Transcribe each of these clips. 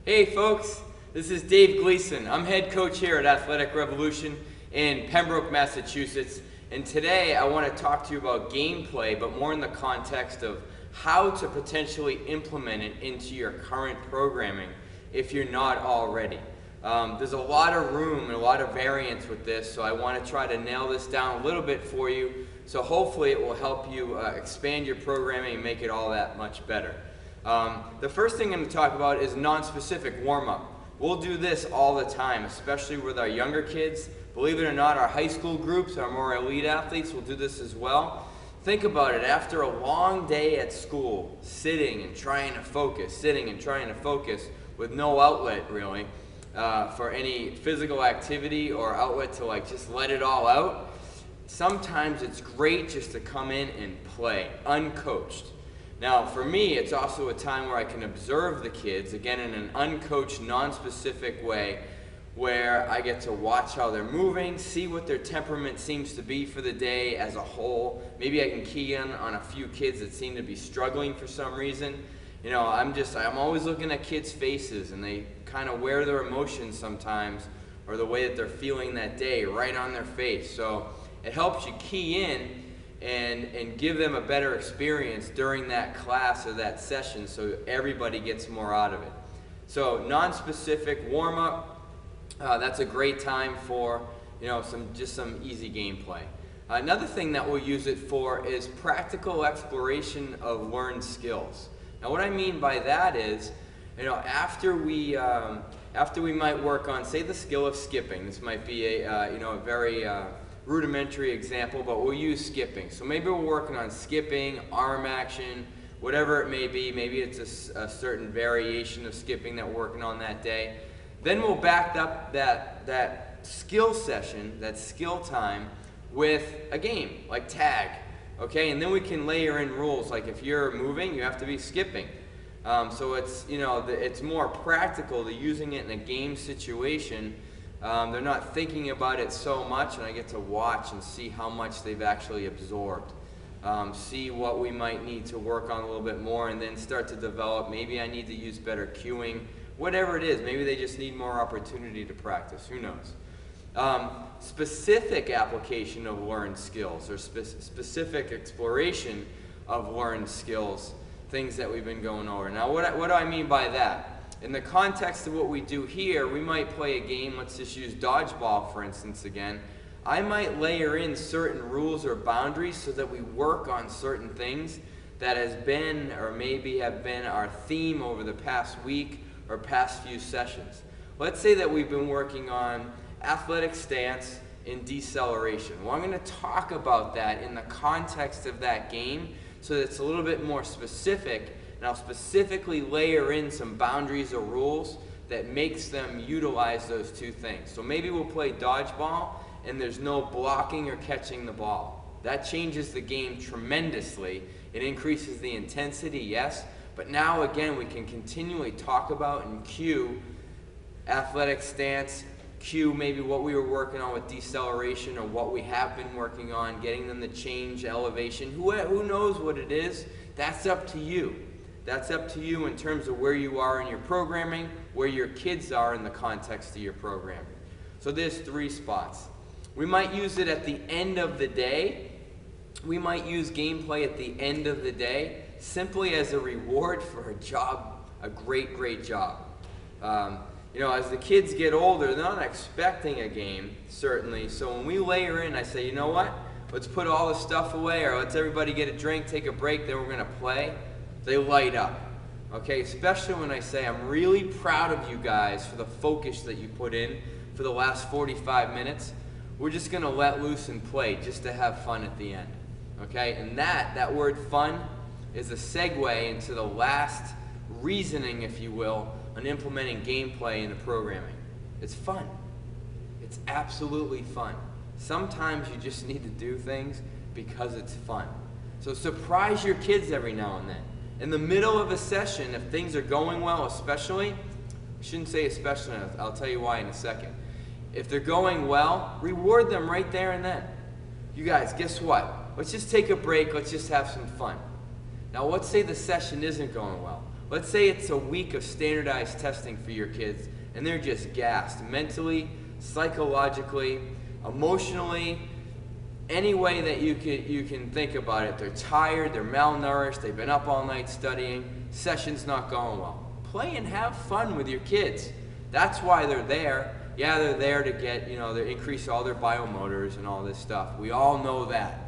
Hey folks, this is Dave Gleason. I'm head coach here at Athletic Revolution in Pembroke, Massachusetts. And today I want to talk to you about gameplay, but more in the context of how to potentially implement it into your current programming if you're not already. There's a lot of room and a lot of variance with this, so I want to try to nail this down a little bit for you. So hopefully it will help you expand your programming and make it all that much better. The first thing I'm going to talk about is non-specific warm-up. We'll do this all the time, especially with our younger kids. Believe it or not, our high school groups, our more elite athletes will do this as well. Think about it, after a long day at school, sitting and trying to focus with no outlet really for any physical activity or outlet to just let it all out, sometimes it's great just to come in and play, uncoached. Now, for me, it's also a time where I can observe the kids, again, in an uncoached, non-specific way, where I get to watch how they're moving, see what their temperament seems to be for the day as a whole. Maybe I can key in on a few kids that seem to be struggling for some reason. You know, I'm always looking at kids' faces, and they kind of wear their emotions sometimes, or the way that they're feeling that day right on their face. So it helps you key in and give them a better experience during that class or that session, so everybody gets more out of it. So non-specific warm-up, that's a great time for some easy gameplay. Another thing that we'll use it for is practical exploration of learned skills. Now what I mean by that is, after we might work on, say, the skill of skipping. This might be a very rudimentary example, but we'll use skipping. So maybe we're working on skipping, arm action, whatever it may be. Maybe it's a certain variation of skipping that we're working on that day. Then we'll back up that skill session, that skill time, with a game like tag. Okay, and then we can layer in rules, like if you're moving, you have to be skipping. So it's more practical to using it in a game situation. They're not thinking about it so much, and I get to watch and see how much they've actually absorbed. See what we might need to work on a little bit more, and then start to develop. Maybe I need to use better cueing, whatever it is. Maybe they just need more opportunity to practice. Who knows? Specific application of learned skills, or specific exploration of learned skills, things that we've been going over. Now, what do I mean by that? In the context of what we do here, we might play a game. Let's just use dodgeball, for instance, again. I might layer in certain rules or boundaries so that we work on certain things that has been, or maybe have been, our theme over the past week or past few sessions. Let's say that we've been working on athletic stance and deceleration. Well, I'm going to talk about that in the context of that game so that it's a little bit more specific. And I'll specifically layer in some boundaries or rules that makes them utilize those two things. So maybe we'll play dodgeball and there's no blocking or catching the ball. That changes the game tremendously. It increases the intensity, yes, but now again we can continually talk about and cue athletic stance, cue maybe what we were working on with deceleration or what we have been working on, getting them to change elevation. Who knows what it is? That's up to you. That's up to you in terms of where you are in your programming, where your kids are in the context of your programming. So there's 3 spots. We might use it at the end of the day. We might use gameplay at the end of the day simply as a reward for a job, a great job. As the kids get older, they're not expecting a game, certainly. So when we layer in, I say, you know what? Let's put all the stuff away, or let's everybody get a drink, take a break, then we're going to play. They light up, okay? Especially when I say I'm really proud of you guys for the focus that you put in for the last 45 minutes. We're just going to let loose and play just to have fun at the end, okay? And that word fun is a segue into the last reasoning, if you will, on implementing gameplay into programming. It's fun. It's absolutely fun. Sometimes you just need to do things because it's fun. So surprise your kids every now and then. In the middle of a session, if things are going well, especially, I shouldn't say especially, I'll tell you why in a second. If they're going well, reward them right there and then. You guys, guess what? Let's just take a break, let's just have some fun. Now let's say the session isn't going well. Let's say it's a week of standardized testing for your kids and they're just gassed mentally, psychologically, emotionally, any way that you can think about it. They're tired, they're malnourished, they've been up all night studying, session's not going well. Play and have fun with your kids. That's why they're there. Yeah, they're there to get, they increase all their biomotors and all this stuff. We all know that.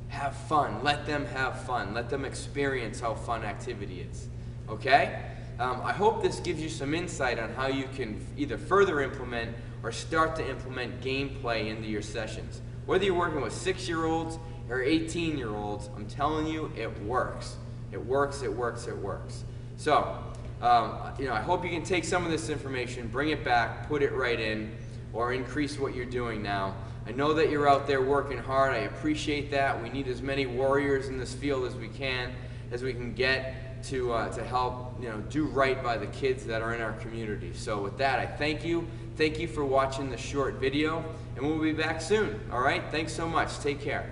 Have fun. Let them have fun. Let them experience how fun activity is. Okay? I hope this gives you some insight on how you can either further implement or start to implement gameplay into your sessions. Whether you're working with 6-year-olds or 18-year-olds, I'm telling you, it works. It works, it works, it works. So, I hope you can take some of this information, bring it back, put it right in, or increase what you're doing now. I know that you're out there working hard. I appreciate that. We need as many warriors in this field as we can get to help do right by the kids that are in our community. So with that, I thank you. Thank you for watching the short video, and we'll be back soon. All right? Thanks so much. Take care.